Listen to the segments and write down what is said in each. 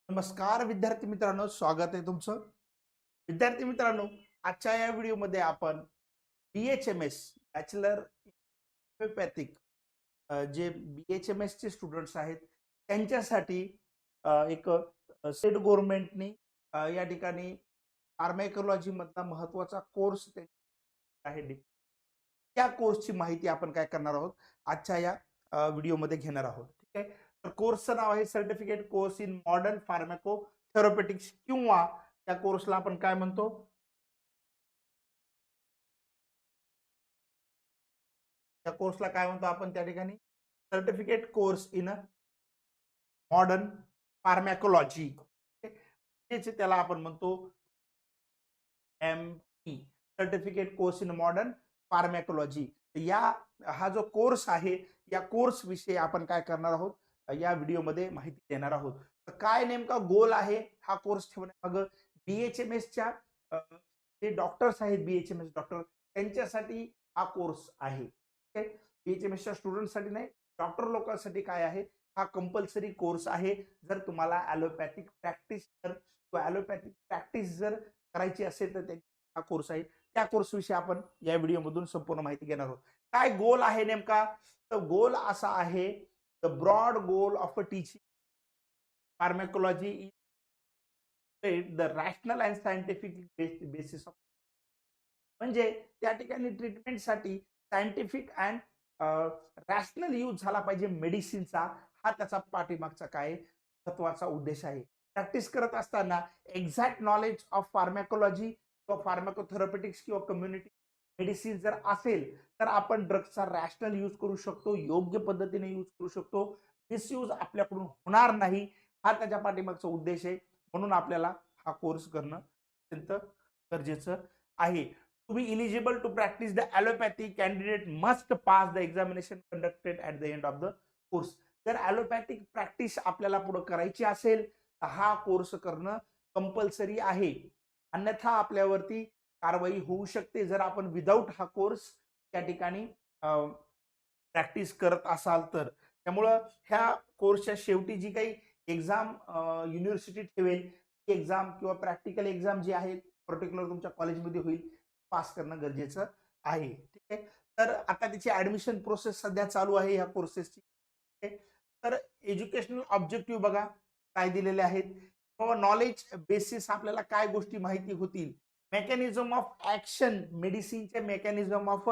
नमस्कार विद्यार्थी मित्रांनो, स्वागत आहे तुमचं. विद्यार्थी मित्रांनो, आजच्या या व्हिडिओमध्ये आपण BHMS बॅचलर होमिओपॅथिक जे BHMS चे स्टुडंट्स आहेत त्यांच्यासाठी एक स्टेट गव्हर्नमेंटनी या ठिकाणी फार्मॅकोलॉजी मधला महत्वाचा कोर्स आहे. त्या कोर्सची माहिती आपण काय करणार आहोत आजच्या या व्हिडिओमध्ये घेणार आहोत. ठीक आहे. तर कोर्सचं नाव आहे सर्टिफिकेट कोर्स इन मॉडर्न फार्मॅको थेरपेटिक्स किंवा त्या कोर्सला आपण काय म्हणतो, त्या कोर्सला काय म्हणतो आपण त्या ठिकाणी certificate course in modern pharmacology. त्याला आपण म्हणतो MP certificate course in modern pharmacology. या हा जो कोर्स आहे या कोर्स विषयी आपण काय करणार आहोत या व्हिडिओमध्ये माहिती देणार आहोत. तर काय नेमका गोल आहे हा कोर्स ठेवण्यामागं, BHMSच्या जे डॉक्टर्स आहेत BHMS डॉक्टर त्यांच्यासाठी हा कोर्स आहे. BHMSच्या स्टुडंटसाठी नाही, डॉक्टर लोकांसाठी काय आहे, हा कंपल्सरी कोर्स आहे. जर तुम्हाला ॲलोपॅथिक प्रॅक्टिस किंवा ॲलोपॅथिक प्रॅक्टिस जर करायची असेल तर हा कोर्स आहे. त्या कोर्स विषयी आपण या व्हिडिओमधून संपूर्ण माहिती घेणार आहोत. काय गोल आहे नेमका, तर गोल असा आहे, the broad goal of a teaching pharmacology is the rational and scientific basis of, म्हणजे त्या ठिकाणी ट्रीटमेंटसाठी सायंटिफिक अँड रॅशनल यूज झाला पाहिजे मेडिसिनचा. हा त्याचा पाठीमागचा काय महत्वाचा उद्देश आहे. प्रॅक्टिस करत असताना एक्झॅक्ट नॉलेज ऑफ फार्मॅकोलॉजी किंवा फार्मॅकोथेरपेटिक्स किंवा कम्युनिटी मेडिसिन जर असेल तर आपण ड्रग्सचा रॅशनल यूज करू शकतो, योग्य पद्धतीने यूज करू शकतो, मिसयूज आपल्याकडून होणार नाही. हा त्याच्या पाठीमागचा उद्देश आहे. म्हणून आपल्याला हा कोर्स करणं अत्यंत गरजेचं आहे. To be eligible to practice the allopathy, candidate must pass the examination conducted at the end of the course. जर ॲलोपॅथिक प्रॅक्टिस आपल्याला पुढे करायची असेल तर हा कोर्स करणं कंपल्सरी आहे. अन्यथा आपल्यावरती कारवाई होऊ शकते जर आपण विदाऊट हा कोर्स त्या ठिकाणी प्रॅक्टिस करत असाल तर. त्यामुळं ह्या कोर्सच्या शेवटी जी काही एक्झाम युनिव्हर्सिटी ठेवेल, ती एक्झाम किंवा प्रॅक्टिकल एक्झाम जी आहे पर्टिक्युलर तुमच्या कॉलेजमध्ये होईल, पास करणं गरजेचं आहे. ठीक आहे. तर आता त्याची ऍडमिशन प्रोसेस सध्या चालू आहे ह्या कोर्सेसची. तर एज्युकेशनल ऑब्जेक्टिव्ह बघा काय दिलेले आहेत, किंवा नॉलेज बेसिस आपल्याला काय गोष्टी माहिती होतील. मेकॅनिझम ऑफ ऍक्शन, मेडिसिनचे मेकॅनिझम ऑफ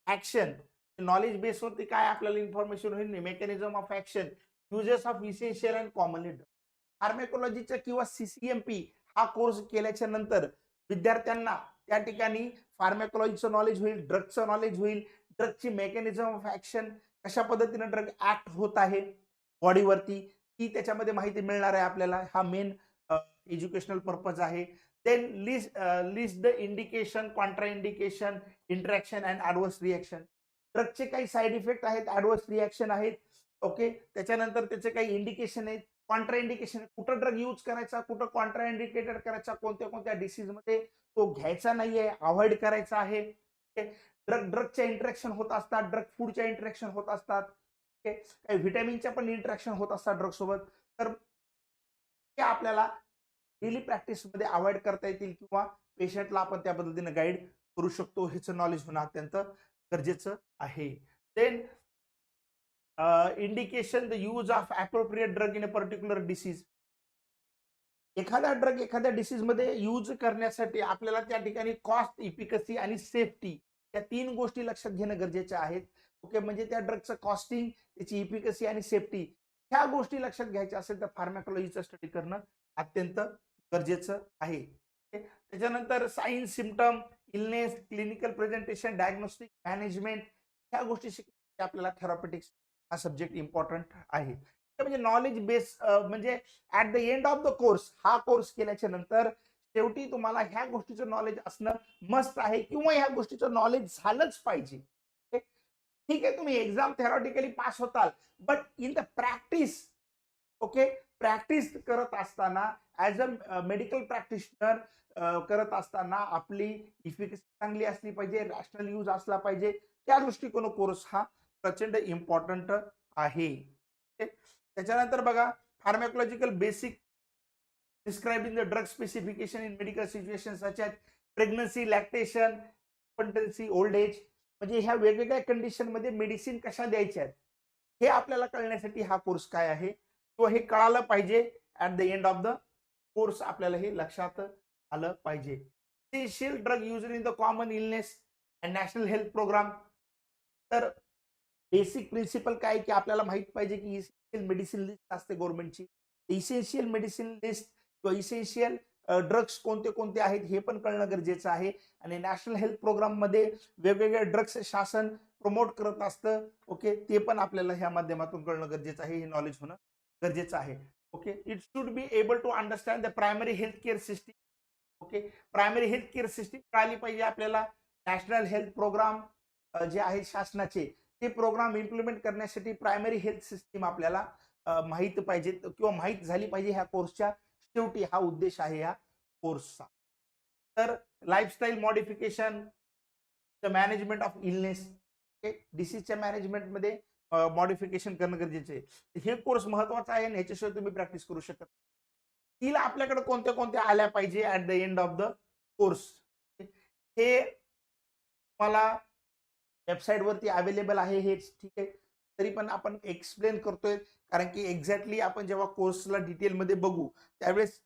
ऍक्शन, नॉलेज बेसवरती काय आपल्याला इन्फॉर्मेशन होईल. Mechanism of action, uses of essential and commonly फार्मॅकोलॉजीचा किंवा CCMP हा कोर्स केल्याच्या नंतर विद्यार्थ्यांना त्या ठिकाणी फार्मॅकोलॉजीचं नॉलेज होईल, ड्रगचं नॉलेज होईल, ड्रगची मेकॅनिझम ऑफ ऍक्शन, कशा पद्धतीने ड्रग ऍक्ट होत आहे बॉडीवरती, ती त्याच्यामध्ये माहिती मिळणार आहे आपल्याला. हा मेन एज्युकेशनल पर्पज आहे. Then list the indication, contra indication, interaction and adverse reaction. ड्रगचे काही साईड इफेक्ट आहेत, ॲडव्हर्स रिॲक्शन आहेत. ओके. त्याच्यानंतर त्याचे काही इंडिकेशन आहेत, कॉन्ट्रा इंडिकेशन, कुठं ड्रग यूज करायचा, कुठं कॉन्ट्रा इंडिकेटेड करायचा, कोणत्या कोणत्या डिसीजमध्ये तो घ्यायचा नाहीये, अवॉइड करायचा आहे. ड्रगच्या इंटरॅक्शन होत असतात, ड्रग फूडच्या इंटरॅक्शन होत असतात, काही व्हिटॅमिनच्या पण इंटरॅक्शन होत असतात ड्रग सोबत. तर ते आपल्याला डेली प्रॅक्टिसमध्ये अवॉइड करता येतील किंवा पेशंटला आपण त्या पद्धतीने गाईड करू शकतो. ह्याचं नॉलेज होणं अत्यंत गरजेचं आहे. Then indication the use of appropriate drug in a particular disease. एखादा ड्रग एखाद्या डिसीज मध्ये यूज करण्यासाठी आपल्याला त्या ठिकाणी कॉस्ट, इफिकसी आणि सेफ्टी या 3 गोष्टी लक्षात घेणं गरजेच्या आहेत. ओके. म्हणजे त्या ड्रगचं कॉस्टिंग, त्याची इफिकसी आणि सेफ्टी ह्या गोष्टी लक्षात घ्यायच्या असेल तर फार्मॅकोलॉजीचं स्टडी करणं अत्यंत गरजेचं आहे. त्याच्यानंतर signs, symptom, illness, clinical presentation, diagnostic, management ह्या गोष्टी शिकण्यासाठी आपल्याला थेरॉपेटिक्स हा सब्जेक्ट इम्पॉर्टंट आहे. म्हणजे नॉलेज बेस, म्हणजे at the end of the course हा कोर्स केल्याच्या नंतर शेवटी तुम्हाला ह्या गोष्टीचं नॉलेज असणं मस्ट आहे किंवा ह्या गोष्टीचं नॉलेज झालंच पाहिजे. ठीक आहे, तुम्ही एक्झाम थेरॉटिकली पास होताल, but in the practice, okay, practice करत असताना ऍज अ मेडिकल प्रॅक्टिशनर करत असताना आपली इफिकसी चांगली असली पाहिजे, रॅशनल यूज असला पाहिजे. त्या दृष्टिकोन कोर्स हा प्रचंड इम्पॉर्टंट आहे. त्याच्यानंतर बघा फार्मॅकोलॉजिकल basic describing the drug specification in medical situations such as pregnancy, lactation, infancy, old age. म्हणजे ह्या वेगवेगळ्या कंडिशन मध्ये मेडिसिन कशा द्यायच्या आहेत हे आपल्याला कळण्यासाठी हा कोर्स काय आहे किंवा हे कळालं पाहिजे. At the end of the course आपल्याला हे लक्षात आलं पाहिजे. Essential drug used in the common illness and national health programme. तर बेसिक प्रिन्सिपल काय की आपल्याला माहित पाहिजे की इसेन्शियल मेडिसिन लिस्ट असते गव्हर्नमेंटची. इसेन्शियल मेडिसिन लिस्ट किंवा इसेन्शियल ड्रग्स कोणते कोणते आहेत हे पण कळणं गरजेचं आहे. आणि नॅशनल हेल्थ प्रोग्राम मध्ये वेगवेगळे ड्रग्स शासन प्रमोट करत असतं. ओके, ते पण आपल्याला ह्या माध्यमातून कळणं गरजेचं आहे, हे नॉलेज होणं गरजेचं आहे. Okay, it should be able to understand the primary health care system. Okay, primary health care system कळाली पाहिजे आपल्याला. नॅशनल हेल्थ प्रोग्राम जे आहेत शासनाचे ते प्रोग्राम इम्प्लिमेंट करण्यासाठी प्रायमरी हेल्थ सिस्टीम आपल्याला माहित पाहिजे किंवा माहित झाली पाहिजे. ह्या कोर्सच्या शेवटी हा उद्देश आहे या कोर्सचा. तर lifestyle modification, the management of illness, डिसीजच्या मॅनेजमेंट मध्ये मॉडिफिकेशन करणं गरजेचं आहे. हे कोर्स महत्वाचा आहे आणि ह्याच्याशिवाय तुम्ही प्रॅक्टिस करू शकत. तिला आपल्याकडे कोणत्या कोणत्या आल्या पाहिजे at the end of the course हे मला वेबसाईट वरती अवेलेबल आहे. हेच ठीक आहे, तरी पण आपण एक्सप्लेन करतोय कारण की एक्झॅक्टली आपण जेव्हा कोर्सला डिटेलमध्ये बघू त्यावेळेस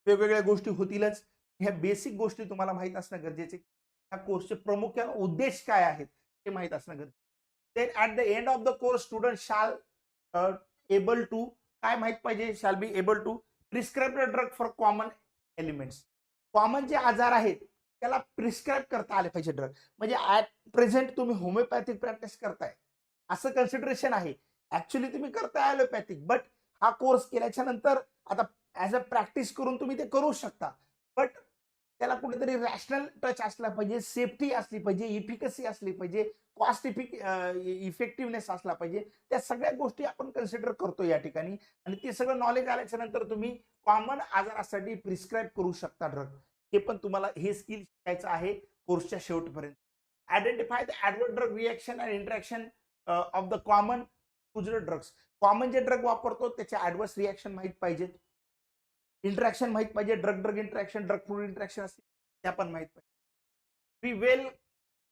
वेगवेगळ्या गोष्टी होतीलच. ह्या बेसिक गोष्टी तुम्हाला माहित असणं गरजेचे. ह्या कोर्सचे प्रमुख उद्देश काय आहेत हे माहित असणं गरजेचं. Then at the end of the course student shall able to, काय माहित पाहिजे, shall be able to prescribe the drug for common elements. Common जे आजार आहेत त्याला प्रिस्क्राइब करता आले पाहिजे ड्रग. म्हणजे ऍट प्रेझेंट तुम्ही होमिओपॅथिक प्रॅक्टिस करताय असं कन्सिडरेशन आहे. ऍक्च्युली तुम्ही करताय ॲलोपॅथिक, बट हा कोर्स केल्याच्या नंतर आता ऍज अ प्रॅक्टिस करून तुम्ही ते करू शकता. बट त्याला कुठेतरी रॅशनल टच असला पाहिजे, सेफ्टी असली पाहिजे, इफिकसी असली पाहिजे, कॉस्ट इफेक्टिव्हनेस असला पाहिजे. त्या सगळ्या गोष्टी आपण कन्सिडर करतो या ठिकाणी. आणि ते सगळं नॉलेज आल्याच्या नंतर तुम्ही कॉमन आजारासाठी प्रिस्क्राईब करू शकता ड्रग. हे पण तुम्हाला हे स्किल शिकायचं आहे कोर्सच्या शेवटपर्यंत. Identify the adverse drug reaction and interaction of the common used drugs. Common जे ड्रग वापरतो त्याचे ऍडवर्स रिएक्शन माहित पाहिजेत, इंटरॅक्शन माहित पाहिजे, drug drug interaction, drug food interaction असते त्या पण माहित पाहिजे. Be well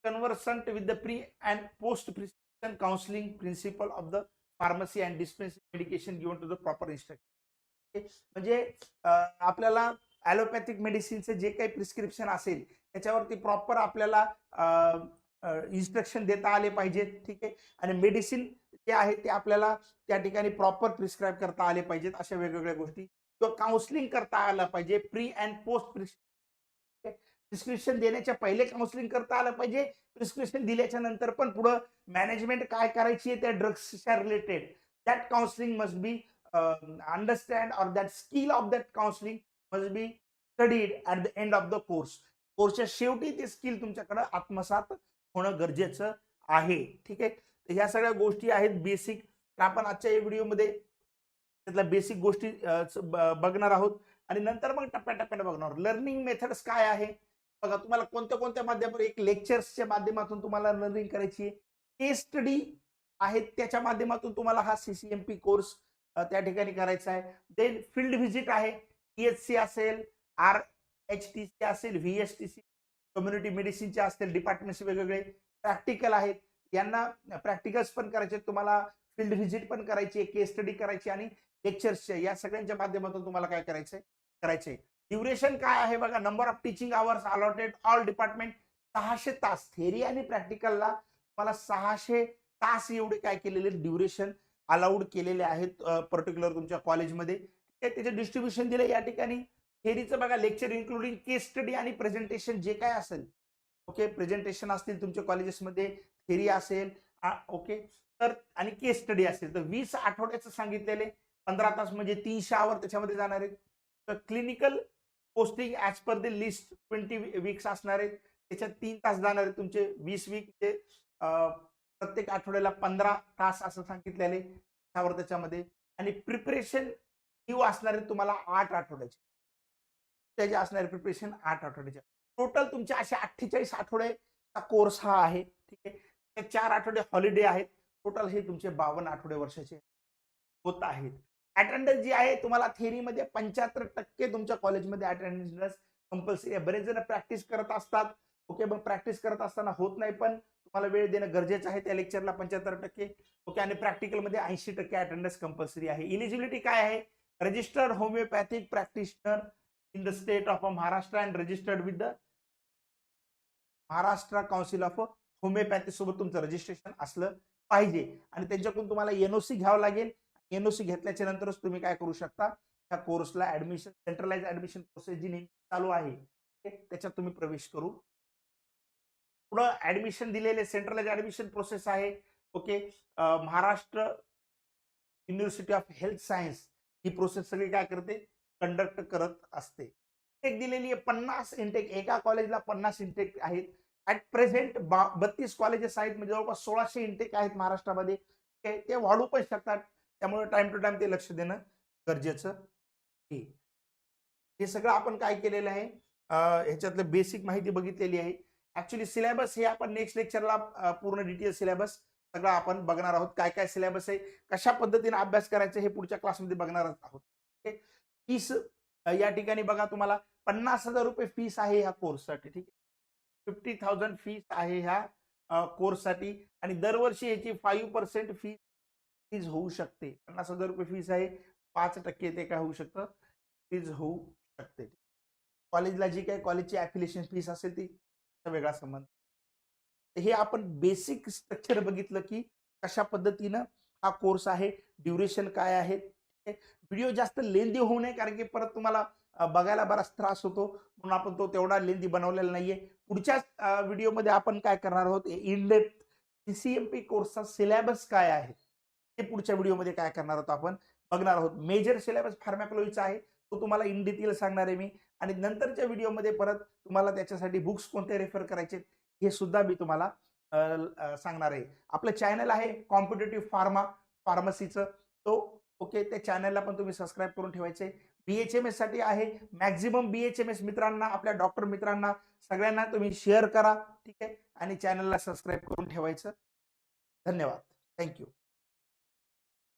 conversant with the pre and post prescription counselling principle of the pharmacy and dispensing medication given to the proper instruction. म्हणजे आपल्याला ॲलोपॅथिक मेडिसिनचे जे काही प्रिस्क्रिप्शन असेल त्याच्यावरती प्रॉपर आपल्याला इन्स्ट्रक्शन देता आले पाहिजेत. ठीक आहे, आणि मेडिसिन जे आहे ते आपल्याला त्या ठिकाणी प्रॉपर प्रिस्क्राईब करता आले पाहिजेत. अशा वेगवेगळ्या गोष्टी किंवा काउन्सिलिंग करता आलं पाहिजे. प्री अँड पोस्ट प्रिस्क्रिप्शन देण्याच्या पहिले काउन्सिलिंग करता आलं पाहिजे. प्रिस्क्रिप्शन दिल्याच्या नंतर पण पुढे मॅनेजमेंट काय करायची आहे त्या ड्रग्सच्या related, that counselling must be understand और that skill of that counselling must be studied at the end of the course. कोर्सच्या शेवटी ते स्किल तुमच्याकडे आत्मसात होणं गरजेचं आहे. ठीक आहे, ह्या सगळ्या गोष्टी आहेत बेसिक. आपण आजच्या या व्हिडिओमध्ये त्यातल्या बेसिक गोष्टी बघणार आहोत आणि नंतर मग टप्प्याटप्प्याने बघणार. लर्निंग मेथड्स काय आहे बघा, तुम्हाला कोणत्या कोणत्या माध्यमातून, एक लेक्चर्सच्या माध्यमातून तुम्हाला लर्निंग करायची आहे, केस स्टडी आहेत त्याच्या माध्यमातून तुम्हाला हा CCMP कोर्स त्या ठिकाणी करायचा आहे. देन फील्ड व्हिजिट आहे, PHC असेल, RHTC असेल, VSTC कम्युनिटी मेडिसिनचे असतील, डिपार्टमेंट्स वेगवेगळे. प्रॅक्टिकल आहेत, यांना प्रॅक्टिकल्स पण करायचे तुम्हाला, फील्ड व्हिजिट पण करायची, केस स्टडी करायची आणि लेक्चर्सच्या या सगळ्यांच्या माध्यमातून तुम्हाला काय करायचंय. ड्युरेशन काय आहे बघा, number of teaching hours allotted all department 600 तास. थेरी आणि प्रॅक्टिकलला तुम्हाला 600 तास एवढे काय केलेले ड्युरेशन अलाउड केलेले आहेत पर्टिक्युलर तुमच्या कॉलेजमध्ये. त्याचे डिस्ट्रीब्युशन दिले या ठिकाणी. थेरीचं बघा, लेक्चर इन्क्लुडिंग केस स्टडी आणि प्रेझेंटेशन जे काय असेल. ओके, प्रेझेंटेशन असतील तुमच्या कॉलेजेसमध्ये, थेरी असेल, ओके, तर आणि केस स्टडी असेल तर 20 आठवड्याचं सांगितलेले, 15 तास म्हणजे 300 आवर त्याच्यामध्ये जाणार आहेत. तर clinical posting as per the list 20 weeks असणार आहेत, त्याच्यात 3 तास जाणार आहेत तुमचे. 20 वीक ते प्रत्येक आठवड्याला 15 तास असं सांगितलेले त्यावर त्याच्यामध्ये. आणि प्रिपरेशन ड्यू असणार आहेत तुम्हाला 8 आठवड्याचे, त्याचे असणारे प्रिपरेशन 8 आठवड्याचे. टोटल तुमचे असे 48 आठवड्याचा कोर्स हा आहे. ठीक आहे, ते 4 आठवडे हॉलिडे आहेत. टोटल हे तुमचे 52 आठवडे वर्षाचे होत आहेत. अटेंडन्स जी आहे तुम्हाला थेअरीमध्ये 75% तुमच्या कॉलेजमध्ये अटेंडन्स कंपल्सरी आहे. बरेच जण प्रॅक्टिस करत असतात. ओके, मग प्रॅक्टिस करत असताना होत नाही, पण तुम्हाला वेळ देणं गरजेचं आहे त्या लेक्चरला 75%. ओके, आणि प्रॅक्टिकलमध्ये 80% अटेंडन्स कंपल्सरी आहे. इलिजिबिलिटी काय आहे? Registered homeopathic practitioner in the state of Maharashtra and registered with the Maharashtra council of homeopathy सोबत तुमचं रजिस्ट्रेशन असलं पाहिजे आणि त्यांच्याकडून तुम्हाला एनओसी घ्यावं लागेल. एनओसी घेतल्याच्या नंतरच तुम्ही काय करू शकता, त्या कोर्सला ऍडमिशन, सेंट्रलाइज ऍडमिशन प्रोसेस जी नेहमी चालू आहे त्याच्यात तुम्ही प्रवेश करू. पुढं ऍडमिशन दिलेले सेंट्रलाइज ऍडमिशन प्रोसेस आहे. Okay, Maharashtra university of health science he process सगळी काय करते, कंडक्ट करत असते. इंटेक दिलेली आहे 50 इंटेक, एका कॉलेजला 50 इंटेक आहेत. ऍट प्रेझेंट 32 कॉलेजेस आहेत, म्हणजे जवळपास 1600 इंटेक आहेत महाराष्ट्रामध्ये. ते वाढू पण शकतात, त्यामुळे टाइम टू टाइम ते लक्ष देणं गरजेचं आहे. हे सगळं आपण काय केलेलं आहे, ह्याच्यातलं बेसिक माहिती बघितलेली आहे. ऍक्च्युली सिलेबस हे आपण नेक्स्ट लेक्चरला पूर्ण डिटेल सिलेबस सगळं आपण बघणार आहोत. काय काय सिलेबस आहे, कशा पद्धतीने अभ्यास करायचा हे पुढच्या क्लासमध्ये बघणार आहोत. फीस या ठिकाणी बघा, तुम्हाला 50,000 रुपये फीस आहे ह्या कोर्ससाठी. ठीक आहे, 50,000 फीस आहे ह्या कोर्ससाठी आणि दरवर्षी याची 5% फीज होऊ शकते. 50,000 रुपये फीस आहे, 5% ते काय होऊ शकतं, फीज होऊ शकते. कॉलेजला जी काही कॉलेजची ऍफिलिएशन फीस असेल ती वेगळा संबंध. हे आपण बेसिक स्ट्रक्चर बघितलं की कशा पद्धतीनं हा कोर्स आहे, ड्युरेशन काय आहे. व्हिडिओ जास्त लेंदी होऊ नये, कारण की परत तुम्हाला बघायला बराच त्रास होतो, म्हणून आपण तो तेवढा लेंदी बनवलेला नाहीये. पुढच्याच व्हिडिओमध्ये आपण काय करणार आहोत, इन डेप्थ सीसीएमपी कोर्सचा सिलेबस काय आहे ते पुढच्या व्हिडिओमध्ये काय करणार आहोत आपण बघणार आहोत. मेजर सिलेबस फार्मॅकोलॉजीचा आहे, तो तुम्हाला इन डिटेल सांगणार आहे मी. आणि नंतरच्या व्हिडिओमध्ये परत तुम्हाला त्याच्यासाठी बुक्स कोणते रेफर करायचे हे सुद्धा मी तुम्हाला सांगणार आहे. आपलं चॅनल आहे कॉम्पिटेटिव्ह फार्मसीचं, तो ओके, त्या चॅनलला पण तुम्ही सबस्क्राईब करून ठेवायचे. बीएचएमएस साठी आहे, मॅक्झिमम बीएचएमएस मित्रांना, आपल्या डॉक्टर मित्रांना सगळ्यांना तुम्ही शेअर करा. ठीक आहे, आणि चॅनलला सबस्क्राईब करून ठेवायचं. धन्यवाद, थँक्यू.